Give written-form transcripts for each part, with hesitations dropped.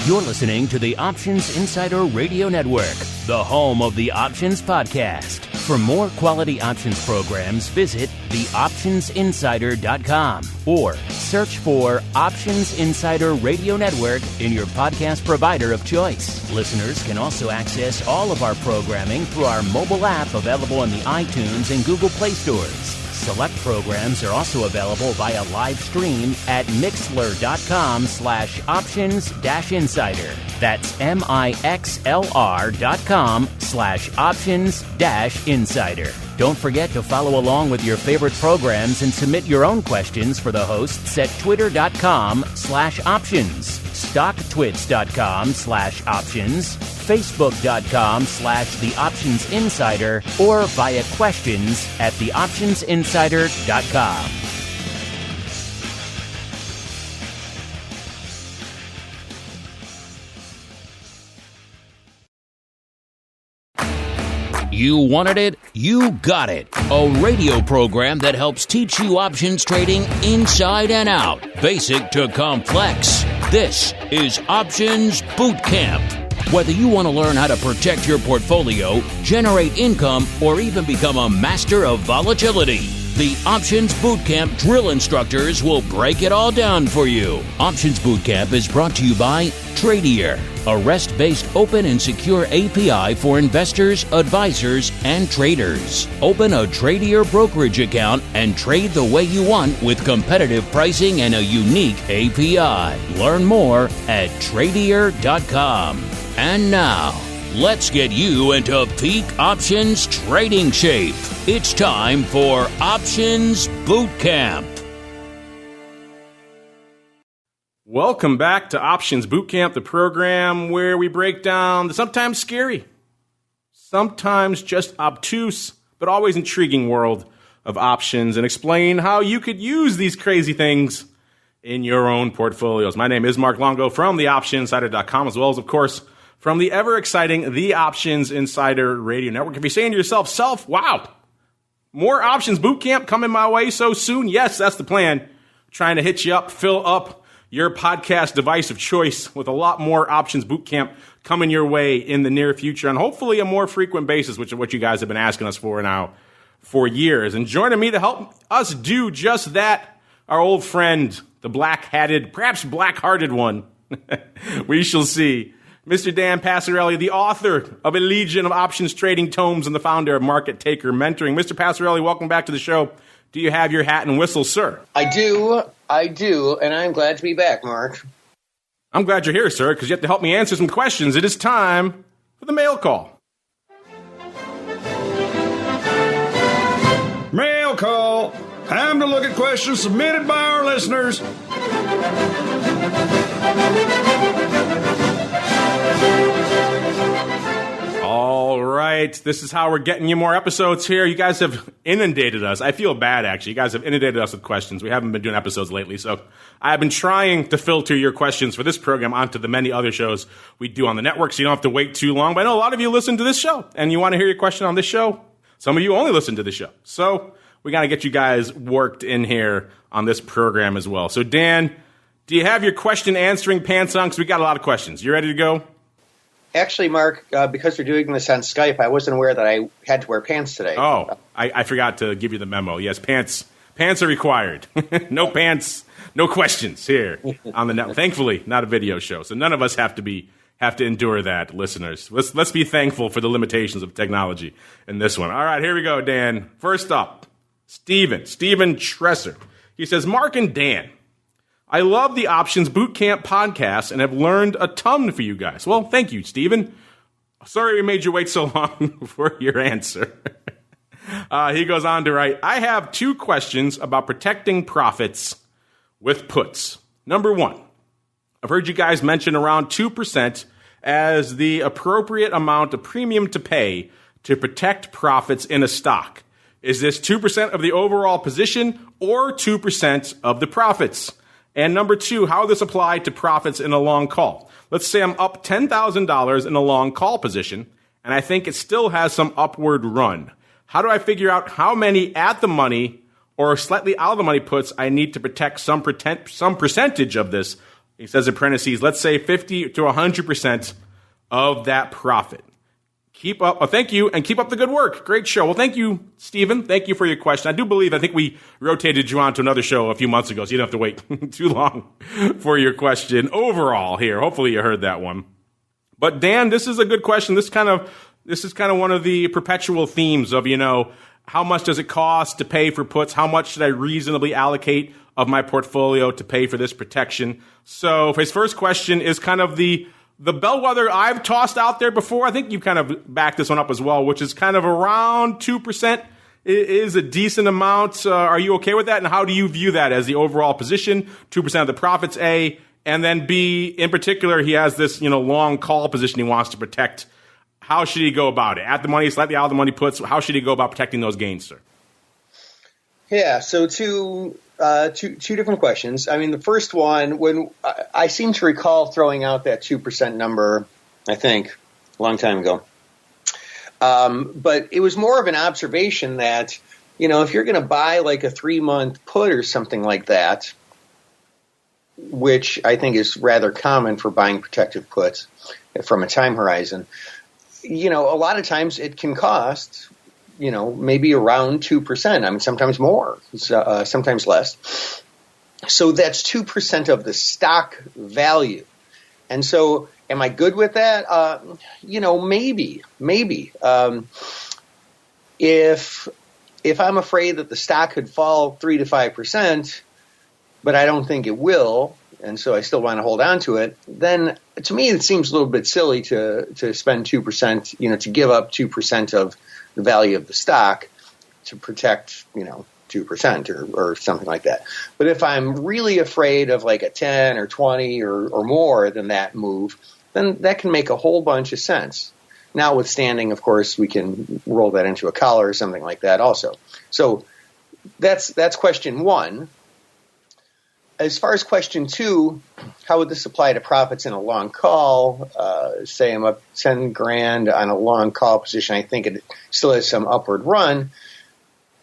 You're listening to the Options Insider Radio Network, the home of the Options Podcast. For more quality options programs, visit theoptionsinsider.com or search for Options Insider Radio Network in your podcast provider of choice. Listeners can also access all of our programming through our mobile app available in the iTunes and Google Play stores. Select programs are also available via live stream at mixlr.com/options-insider. That's mixlr.com/options-insider. Don't forget to follow along with your favorite programs and submit your own questions for the hosts at twitter.com/options, stocktwits.com/options, facebook.com/theoptionsinsider, or via questions at theoptionsinsider.com. You wanted it, you got it. A radio program that helps teach you options trading inside and out, basic to complex. This is Options Boot Camp. Whether you want to learn how to protect your portfolio, generate income, or even become a master of volatility, the Options Bootcamp drill instructors will break it all down for you. Options Bootcamp is brought to you by Tradier, a REST-based open and secure API for investors, advisors, and traders. Open a Tradier brokerage account and trade the way you want with competitive pricing and a unique API. Learn more at Tradier.com. And now, let's get you into peak options trading shape. It's time for Options Boot Camp. Welcome back to Options Boot Camp, the program where we break down the sometimes scary, sometimes just obtuse, but always intriguing world of options and explain how you could use these crazy things in your own portfolios. My name is Mark Longo from theoptionsinsider.com, as well as, of course, from the ever-exciting The Options Insider Radio Network. If you're saying to yourself, wow, more Options Boot Camp coming my way so soon? Yes, that's the plan. Trying to hit you up, fill up your podcast device of choice with a lot more Options Boot Camp coming your way in the near future, and hopefully a more frequent basis, which is what you guys have been asking us for now for years. And joining me to help us do just that, our old friend, the black-hatted, perhaps black-hearted one, we shall see, Mr. Dan Passarelli, the author of a legion of options trading tomes and the founder of Market Taker Mentoring. Mr. Passarelli, welcome back to the show. Do you have your hat and whistle, sir? I do, and I'm glad to be back, Mark. I'm glad you're here, sir, because you have to help me answer some questions. It is time for the mail call. Mail call. Time to look at questions submitted by our listeners. All right, this is how we're getting you more episodes here. You guys have inundated us. I feel bad, actually. You guys have inundated us with questions. We haven't been doing episodes lately, so I've been trying to filter your questions for this program onto the many other shows we do on the network, so you don't have to wait too long. But I know a lot of you listen to this show, and you want to hear your question on this show. Some of you only listen to this show. So we got to get you guys worked in here on this program as well. So, Dan, do you have your question answering pants on? Because we got a lot of questions. You ready to go? Actually, Mark, because we're doing this on Skype, I wasn't aware that I had to wear pants today. Oh, I forgot to give you the memo. Yes, pants are required. No pants, no questions here on the network. Thankfully, not a video show, so none of us have to endure that, listeners. Let's be thankful for the limitations of technology in this one. All right, here we go, Dan. First up, Steven Tresser. He says, Mark and Dan, I love the Options Bootcamp podcast and have learned a ton for you guys. Well, thank you, Stephen. Sorry we made you wait so long for your answer. He goes on to write, I have two questions about protecting profits with puts. Number one, I've heard you guys mention around 2% as the appropriate amount of premium to pay to protect profits in a stock. Is this 2% of the overall position or 2% of the profits? And number two, how this apply to profits in a long call. Let's say I'm up $10,000 in a long call position, and I think it still has some upward run. How do I figure out how many at the money or slightly out of the money puts I need to protect some percentage of this He says in parentheses, let's say 50 to 100% of that profit. Keep up. Thank you, and keep up the good work. Great show. Well, thank you, Stephen. Thank you for your question. I think we rotated you on to another show a few months ago, so you don't have to wait too long for your question overall here. Hopefully you heard that one. But Dan, this is a good question. This is kind of one of the perpetual themes of, how much does it cost to pay for puts? How much should I reasonably allocate of my portfolio to pay for this protection? So his first question is kind of the bellwether I've tossed out there before. I think you kind of backed this one up as well, which is kind of around 2%. It is a decent amount. Are you okay with that? And how do you view that as the overall position? 2% of the profits, A. And then B, in particular, he has this, long call position he wants to protect. How should he go about it? At the money, slightly out of the money puts. How should he go about protecting those gains, sir? Yeah, so two different questions. I mean, the first one, when I seem to recall throwing out that 2% number, I think, a long time ago. But it was more of an observation that, if you're going to buy like a 3-month put or something like that, which I think is rather common for buying protective puts from a time horizon, a lot of times it can cost, maybe around 2%. I mean, sometimes more, sometimes less. So that's 2% of the stock value. And so am I good with that? Maybe. If I'm afraid that the stock could fall 3 to 5%, but I don't think it will, and so I still want to hold on to it, then to me it seems a little bit silly to spend 2%, to give up 2% of the value of the stock to protect, 2% or something like that. But if I'm really afraid of like a 10 or 20 or more than that move, then that can make a whole bunch of sense. Notwithstanding, of course, we can roll that into a collar or something like that also. So that's question one. As far as question two, how would this apply to profits in a long call? Say I'm up 10 grand on a long call position. I think it still has some upward run.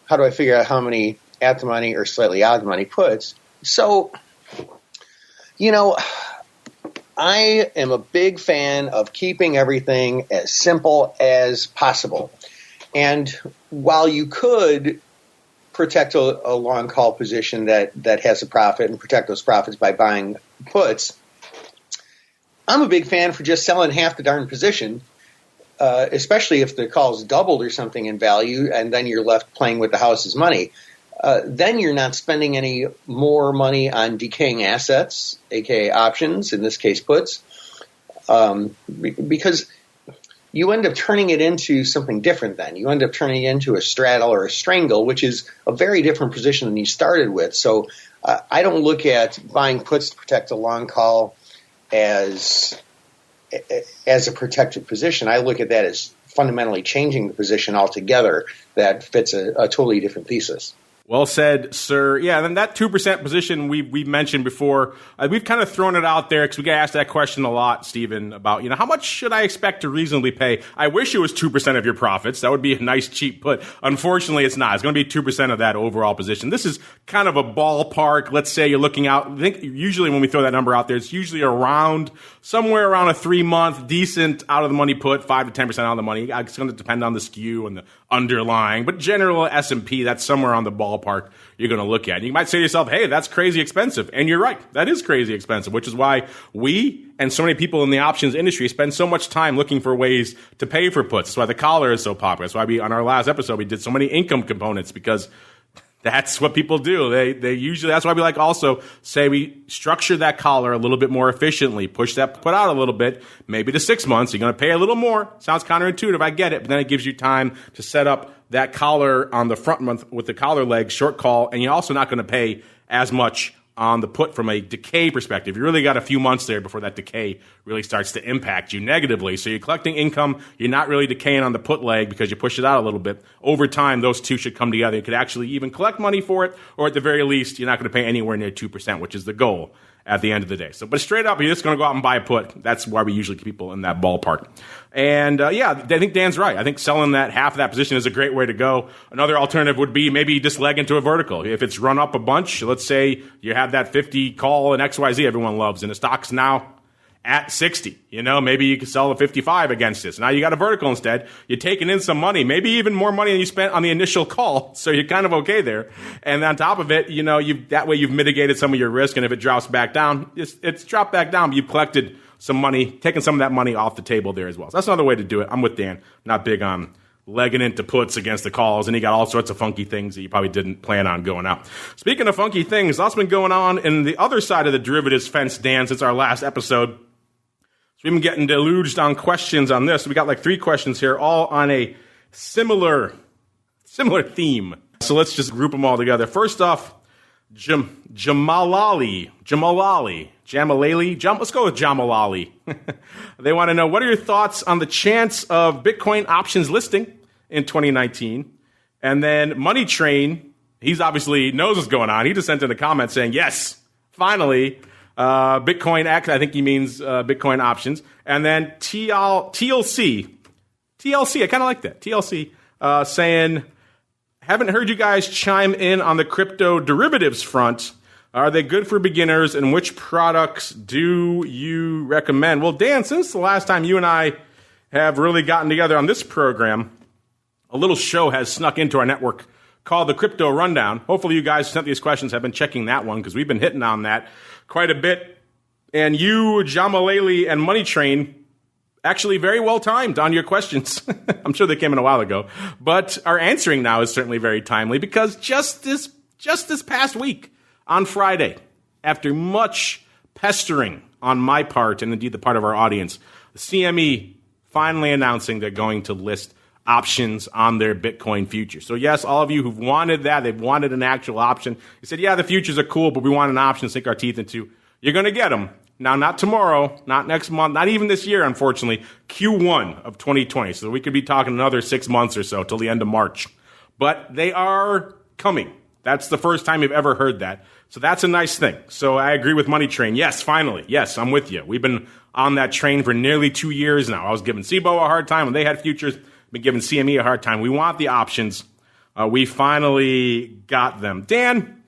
How do I figure out how many at the money or slightly out of the money puts? So, I am a big fan of keeping everything as simple as possible. And while you could protect a long call position that has a profit and protect those profits by buying puts, I'm a big fan for just selling half the darn position, especially if the call's doubled or something in value, and then you're left playing with the house's money. Then you're not spending any more money on decaying assets, aka options, in this case puts, because you end up turning it into something different then. You end up turning it into a straddle or a strangle, which is a very different position than you started with. So I don't look at buying puts to protect a long call as a protected position. I look at that as fundamentally changing the position altogether that fits a totally different thesis. Well said, sir. Yeah, and then that 2% position we've mentioned before, we've kind of thrown it out there because we get asked that question a lot, Stephen, about, how much should I expect to reasonably pay? I wish it was 2% of your profits. That would be a nice cheap put. Unfortunately, it's not. It's going to be 2% of that overall position. This is kind of a ballpark. Let's say you're looking out. I think usually when we throw that number out there, it's usually somewhere around a 3-month decent out of the money put, 5 to 10% out of the money. It's going to depend on the skew and the underlying, but general S&P, that's somewhere on the ballpark you're going to look at. And you might say to yourself, hey, that's crazy expensive. And you're right. That is crazy expensive, which is why we and so many people in the options industry spend so much time looking for ways to pay for puts. That's why the collar is so popular. That's why on our last episode, we did so many income components, because that's what people do. They usually, that's why we also say we structure that collar a little bit more efficiently, push that put out a little bit, maybe to 6 months. You're going to pay a little more. Sounds counterintuitive. I get it. But then it gives you time to set up that collar on the front month with the collar leg, short call. And you're also not going to pay as much on the put from a decay perspective. You really got a few months there before that decay really starts to impact you negatively. So you're collecting income. You're not really decaying on the put leg because you push it out a little bit. Over time, those two should come together. You could actually even collect money for it, or at the very least, you're not going to pay anywhere near 2%, which is the goal. at the end of the day. So, but straight up, you're just going to go out and buy a put. That's why we usually keep people in that ballpark. And yeah, I think Dan's right. I think selling that half of that position is a great way to go. Another alternative would be maybe just leg into a vertical. If it's run up a bunch, let's say you have that 50 call in XYZ everyone loves, and the stock's now at 60. Maybe you could sell a 55 against this. Now you got a vertical instead. You're taking in some money, maybe even more money than you spent on the initial call. So you're kind of okay there. And on top of it, that way you've mitigated some of your risk. And if it drops back down, it's dropped back down. But you've collected some money, taken some of that money off the table there as well. So that's another way to do it. I'm with Dan. Not big on legging into puts against the calls, and he got all sorts of funky things that you probably didn't plan on going out. Speaking of funky things, lots been going on in the other side of the derivatives fence, Dan, since our last episode. We've been getting deluged on questions on this. We got like 3 questions here, all on a similar theme. So let's just group them all together. First off, Jamalali. Let's go with Jamalali. They want to know, what are your thoughts on the chance of Bitcoin options listing in 2019? And then Money Train, he's obviously knows what's going on. He just sent in a comment saying, yes, finally. Bitcoin X, I think he means Bitcoin options. And then TLC, I kind of like that. TLC saying, haven't heard you guys chime in on the crypto derivatives front. Are they good for beginners, and which products do you recommend? Well, Dan, since the last time you and I have really gotten together on this program, a little show has snuck into our network called the Crypto Rundown. Hopefully you guys who sent these questions have been checking that one, because we've been hitting on that quite a bit. And you, Jamalali, and Money Train, actually very well timed on your questions. I'm sure they came in a while ago, but our answering now is certainly very timely, because just this past week on Friday, after much pestering on my part and indeed the part of our audience, the CME finally announcing they're going to list options on their Bitcoin futures. So yes, all of you who've wanted that, they've wanted an actual option. You said, yeah, the futures are cool, but we want an option to sink our teeth into. You're going to get them. Now, not tomorrow, not next month, not even this year, unfortunately, Q1 of 2020. So we could be talking another 6 months or so till the end of March. But they are coming. That's the first time you've ever heard that. So that's a nice thing. So I agree with Money Train. Yes, finally. Yes, I'm with you. We've been on that train for nearly 2 years now. I was giving SIBO a hard time when they had futures. Been giving CME a hard time. We want the options. We finally got them. Dan,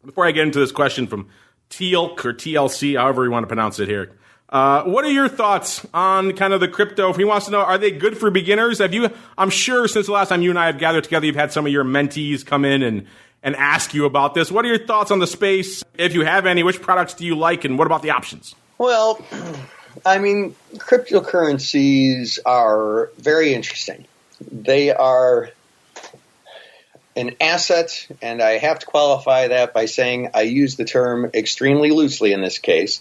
before I get into this question from Tealc or TLC, however you want to pronounce it here, what are your thoughts on kind of the crypto? If he wants to know, are they good for beginners? I'm sure since the last time you and I have gathered together, you've had some of your mentees come in and ask you about this. What are your thoughts on the space? If you have any, which products do you like, and what about the options? Well, I mean, cryptocurrencies are very interesting. They are an asset, and I have to qualify that by saying I use the term extremely loosely in this case,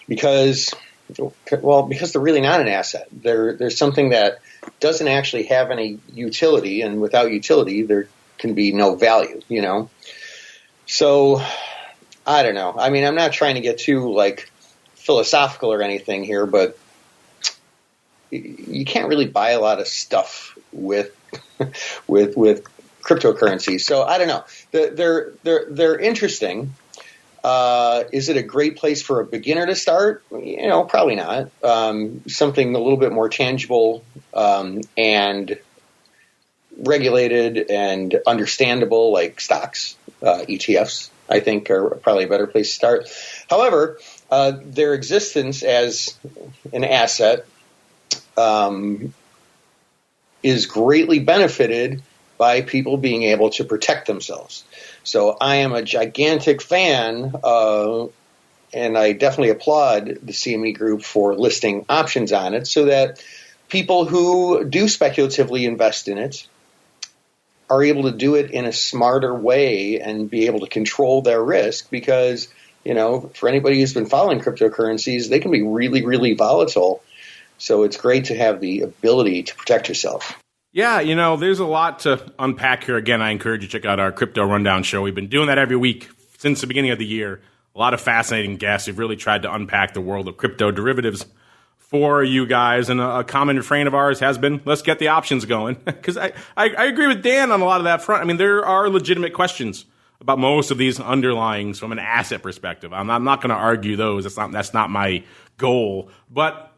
because they're really not an asset. They're something that doesn't actually have any utility, and without utility, there can be no value, So, I don't know. I mean, I'm not trying to get too, philosophical or anything here, but you can't really buy a lot of stuff with cryptocurrencies. So I don't know. They're interesting. Is it a great place for a beginner to start? Probably not. Something a little bit more tangible and regulated and understandable, like stocks, ETFs, I think are probably a better place to start. However, their existence as an asset is greatly benefited by people being able to protect themselves. So I am a gigantic fan, and I definitely applaud the CME Group for listing options on it so that people who do speculatively invest in it are able to do it in a smarter way and be able to control their risk, because, for anybody who's been following cryptocurrencies, they can be really, really volatile. So it's great to have the ability to protect yourself. Yeah, there's a lot to unpack here. Again, I encourage you to check out our Crypto Rundown show. We've been doing that every week since the beginning of the year. A lot of fascinating guests. We've really tried to unpack the world of crypto derivatives for you guys. And a common refrain of ours has been, let's get the options going. Because I agree with Dan on a lot of that front. I mean, there are legitimate questions about most of these underlyings from an asset perspective. I'm not going to argue those. That's not my goal. But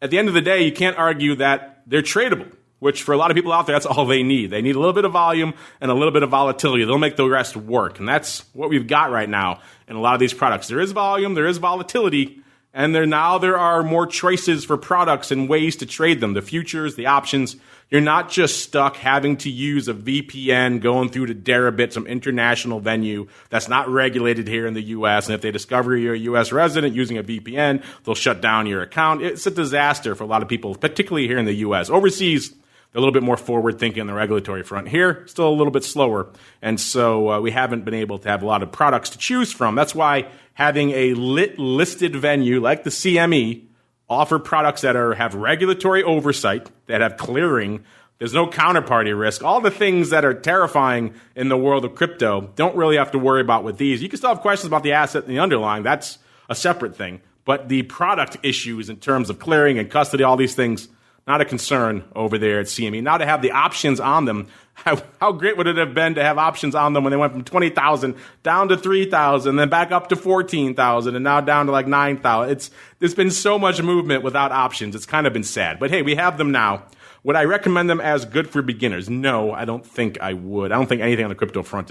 at the end of the day, you can't argue that they're tradable, which for a lot of people out there, that's all they need. They need a little bit of volume and a little bit of volatility. They'll make the rest work. And that's what we've got right now in a lot of these products. There is volume, there is volatility, and there are more choices for products and ways to trade them. The futures, the options. You're not just stuck having to use a VPN going through to Deribit, some international venue that's not regulated here in the U.S. And if they discover you're a U.S. resident using a VPN, they'll shut down your account. It's a disaster for a lot of people, particularly here in the U.S. Overseas, they're a little bit more forward-thinking on the regulatory front. Here, still a little bit slower. And so we haven't been able to have a lot of products to choose from. That's why having a listed venue like the CME offer products that have regulatory oversight, that have clearing. There's no counterparty risk. All the things that are terrifying in the world of crypto don't really have to worry about with these. You can still have questions about the asset and the underlying. That's a separate thing. But the product issues in terms of clearing and custody, all these things, not a concern over there at CME. Now to have the options on them, how great would it have been to have options on them when they went from 20,000 down to 3,000, then back up to 14,000, and now down to like 9,000. There's been so much movement without options. It's kind of been sad. But hey, we have them now. Would I recommend them as good for beginners? No, I don't think I would. I don't think anything on the crypto front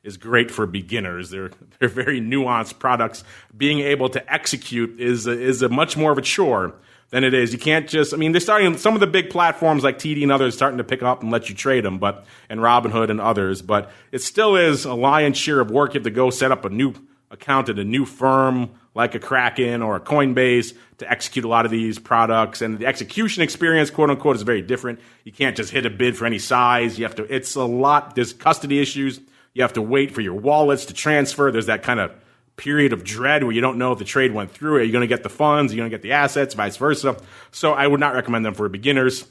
is great for beginners. They're very nuanced products. Being able to execute is a much more of a chore than it is. You can't just, they're starting, some of the big platforms like TD and others starting to pick up and let you trade them, and Robinhood and others, but it still is a lion's share of work. You have to go set up a new account at a new firm like a Kraken or a Coinbase to execute a lot of these products, and the execution experience, quote unquote, is very different. You can't just hit a bid for any size. You have to, it's a lot, there's custody issues. You have to wait for your wallets to transfer. There's that kind of period of dread where you don't know if the trade went through. Are you going to get the funds? Are you going to get the assets? Vice versa. So I would not recommend them for beginners.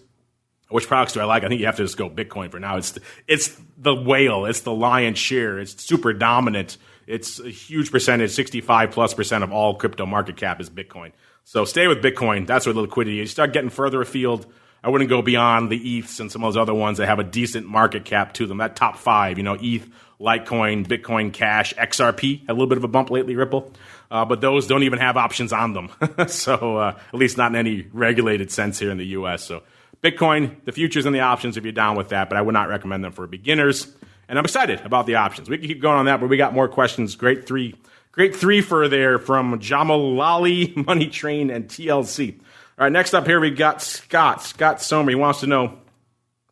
Which products do I like? I think you have to just go Bitcoin for now. It's the whale. It's the lion's share. It's super dominant. It's a huge percentage, 65+% of all crypto market cap is Bitcoin. So stay with Bitcoin. That's where the liquidity is. You start getting further afield. I wouldn't go beyond the ETHs and some of those other ones that have a decent market cap to them. That top five, ETH, Litecoin, Bitcoin Cash, XRP, had a little bit of a bump lately, Ripple. But those don't even have options on them. So at least not in any regulated sense here in the U.S. So Bitcoin, the futures and the options if you're down with that, but I would not recommend them for beginners. And I'm excited about the options. We can keep going on that, but we got more questions. Great three for there from Jamalali, Money Train, and TLC. All right, next up here we got Scott. Scott Somer, he wants to know,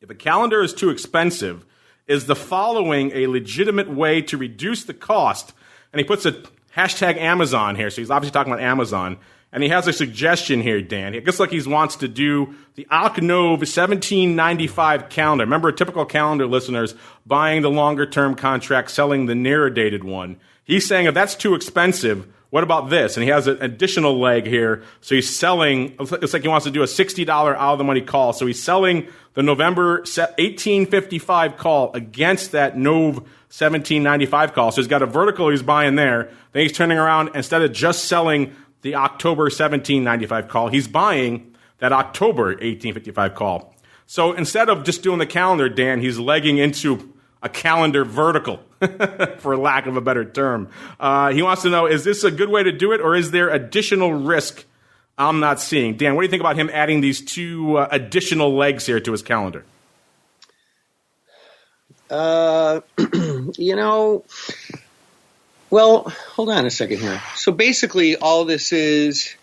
if a calendar is too expensive, is the following a legitimate way to reduce the cost? And he puts a hashtag Amazon here, so he's obviously talking about Amazon. And he has a suggestion here, Dan. It looks like he wants to do the Ocnove 1795 calendar. Remember, a typical calendar, listeners, buying the longer-term contract, selling the nearer-dated one. He's saying if that's too expensive, what about this? And he has an additional leg here. So he's selling, it's like he wants to do a $60 out-of-the-money call. So he's selling the November 1855 call against that Nove 1795 call. So he's got a vertical he's buying there. Then he's turning around, instead of just selling the October 1795 call, he's buying that October 1855 call. So instead of just doing the calendar, Dan, he's legging into a calendar vertical, for lack of a better term. He wants to know, is this a good way to do it, or is there additional risk I'm not seeing? Dan, what do you think about him adding these two additional legs here to his calendar? Well, hold on a second here. So basically all this is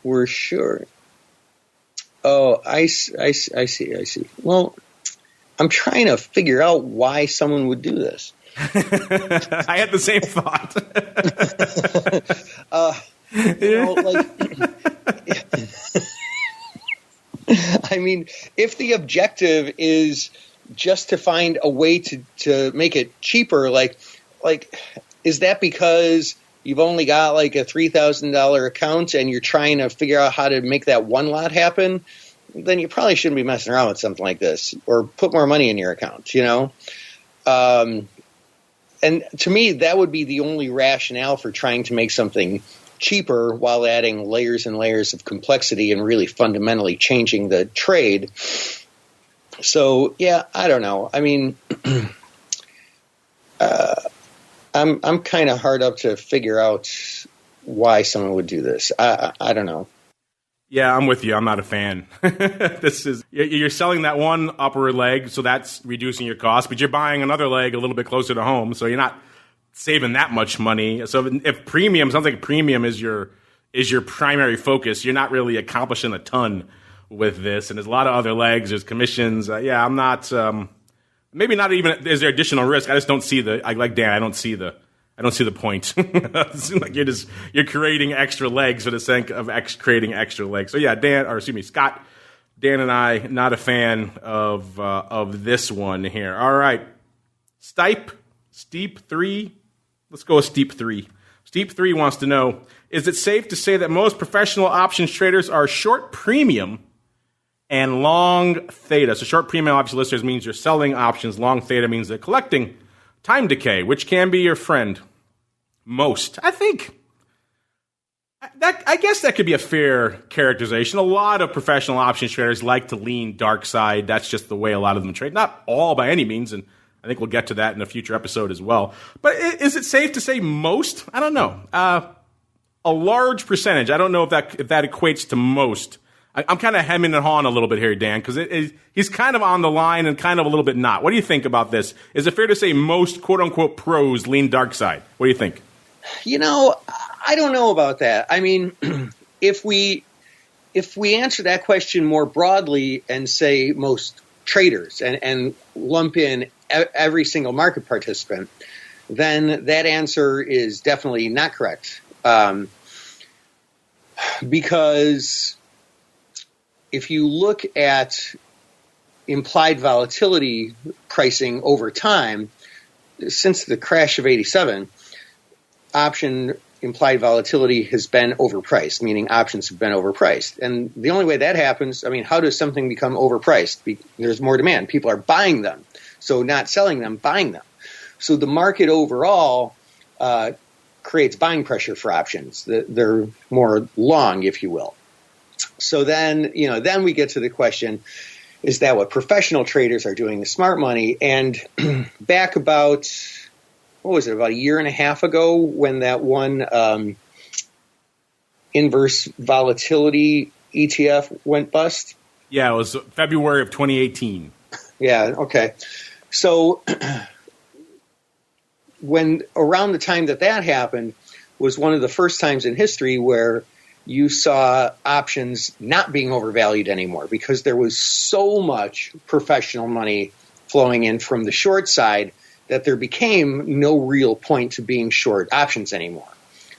we're sure. Oh, I see. Well, I'm trying to figure out why someone would do this. I had the same thought. I mean, if the objective is just to find a way to make it cheaper, like is that because you've only got like a $3,000 account and you're trying to figure out how to make that one lot happen? Then you probably shouldn't be messing around with something like this, or put more money in your account, And to me, that would be the only rationale for trying to make something cheaper while adding layers and layers of complexity and really fundamentally changing the trade. So, yeah, I don't know. I mean, I'm kind of hard up to figure out why someone would do this. I don't know. Yeah, I'm with you. I'm not a fan. You're selling that one upper leg, so that's reducing your cost, but you're buying another leg a little bit closer to home, so you're not saving that much money. So if premium, sounds like premium is your primary focus, you're not really accomplishing a ton with this. And there's a lot of other legs, there's commissions. I'm not. Maybe not even is there additional risk. I just don't see like Dan. I don't see the point. It seems like you're creating extra legs for the sake of creating extra legs. So yeah, Scott, Dan and I not a fan of this one here. All right, Steep 3. Let's go with Steep 3. Steep 3 wants to know: is it safe to say that most professional options traders are short premium and long theta? So short premium option listeners means you're selling options. Long theta means they're collecting time decay. Which can be your friend most? I think I guess that could be a fair characterization. A lot of professional options traders like to lean dark side. That's just the way a lot of them trade. Not all by any means, and I think we'll get to that in a future episode as well. But is it safe to say most? I don't know. A large percentage. I don't know if that equates to most. I'm kind of hemming and hawing a little bit here, Dan, because he's kind of on the line and kind of a little bit not. What do you think about this? Is it fair to say most quote-unquote pros lean dark side? What do you think? I don't know about that. I mean, if we answer that question more broadly and say most traders and lump in every single market participant, then that answer is definitely not correct. Because if you look at implied volatility pricing over time, since the crash of 87, option implied volatility has been overpriced, meaning options have been overpriced. And the only way that happens, how does something become overpriced? There's more demand. People are buying them. So not selling them, buying them. So the market overall creates buying pressure for options. They're more long, if you will. So then we get to the question, is that what professional traders are doing, the smart money? And back about a year and a half ago when that one inverse volatility ETF went bust? Yeah, it was February of 2018. Yeah, okay. So when around the time that happened was one of the first times in history where you saw options not being overvalued anymore because there was so much professional money flowing in from the short side that there became no real point to being short options anymore.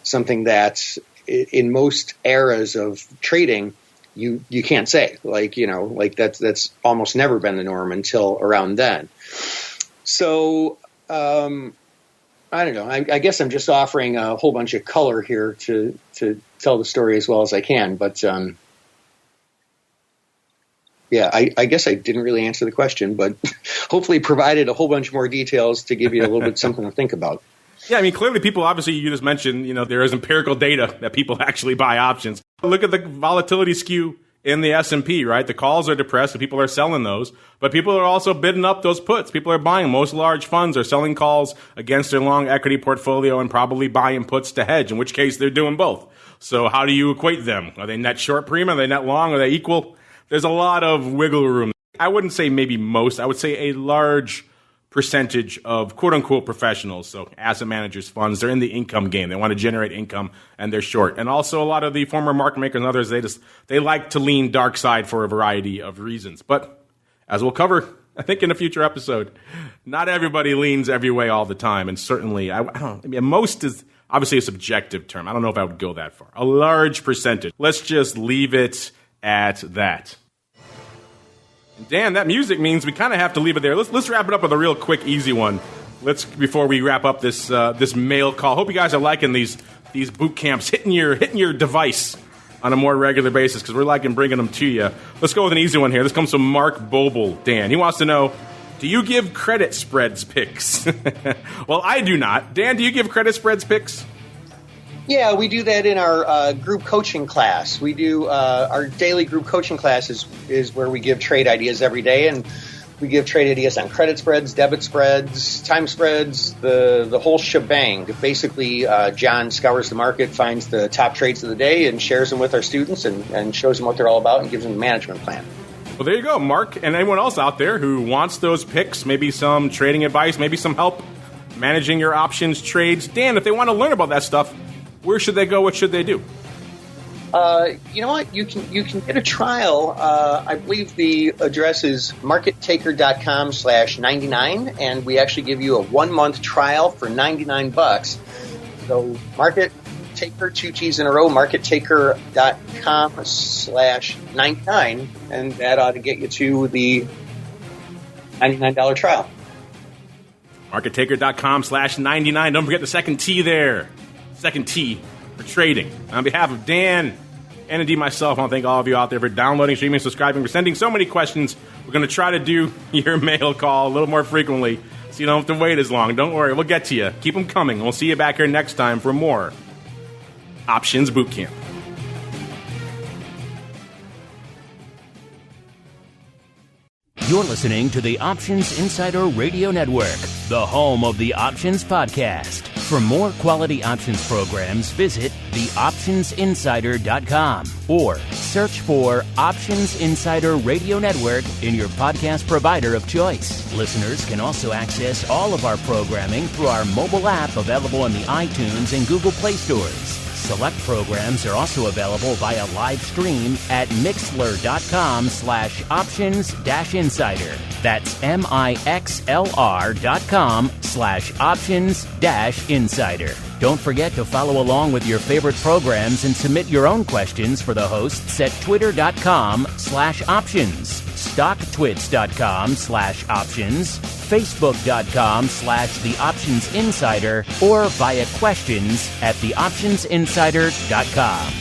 Something that in most eras of trading, you can't say. That's almost never been the norm until around then. So I don't know. I guess I'm just offering a whole bunch of color here to tell the story as well as I can. But I guess I didn't really answer the question, but hopefully provided a whole bunch more details to give you a little bit something to think about. Yeah, clearly people, obviously, you just mentioned, there is empirical data that people actually buy options. Look at the volatility skew in the S&P, right? The calls are depressed and people are selling those, but people are also bidding up those puts. People are buying. Most large funds are selling calls against their long equity portfolio and probably buying puts to hedge, in which case they're doing both. So how do you equate them? Are they net short premium? Are they net long? Are they equal? There's a lot of wiggle room. I wouldn't say maybe most. I would say a large percentage of quote-unquote professionals, so asset managers, funds, they're in the income game. They want to generate income, and they're short. And also a lot of the former market makers and others, they like to lean dark side for a variety of reasons. But as we'll cover, I think, in a future episode, not everybody leans every way all the time. And certainly, most is obviously a subjective term. I don't know if I would go that far. A large percentage. Let's just leave it at that. Dan, that music means we kind of have to leave it there. Let's wrap it up with a real quick, easy one. Before we wrap up this mail call. Hope you guys are liking these boot camps, hitting your device on a more regular basis because we're liking bringing them to you. Let's go with an easy one here. This comes from Mark Boble. Dan, he wants to know, do you give credit spreads picks? Well, I do not. Dan, do you give credit spreads picks? Yeah, we do that in our group coaching class. We do our daily group coaching class is where we give trade ideas every day, and We give trade ideas on credit spreads, debit spreads, time spreads, the whole shebang. Basically, John scours the market, finds the top trades of the day, and shares them with our students and shows them what they're all about and gives them a management plan. Well, there you go, Mark, and anyone else out there who wants those picks, maybe some trading advice, maybe some help managing your options trades. Dan, if they want to learn about that stuff, where should they go? What should they do? You know what? You can get a trial. I believe the address is markettaker.com/99, and we actually give you a 1-month trial for $99. So Market Taker, 2 T's in a row, markettaker.com/99, and that ought to get you to the $99 trial. Markettaker.com/99. Don't forget the second T there. Second T for trading. On behalf of Dan and indeed myself, I want to thank all of you out there for downloading, streaming, subscribing, for sending so many questions. We're going to try to do your mail call a little more frequently so you don't have to wait as long. Don't worry, we'll get to you. Keep them coming. We'll see you back here next time for more Options Bootcamp. You're listening to the Options Insider Radio Network, the home of the Options Podcast. For more quality options programs, visit theoptionsinsider.com or search for Options Insider Radio Network in your podcast provider of choice. Listeners can also access all of our programming through our mobile app available in the iTunes and Google Play stores. Select programs are also available via live stream at mixlr.com/options-insider. That's mixlr.com/options-insider. Don't forget to follow along with your favorite programs and submit your own questions for the hosts at twitter.com/options, stocktwits.com/options, facebook.com/theoptionsinsider, or via questions at theoptionsinsider.com.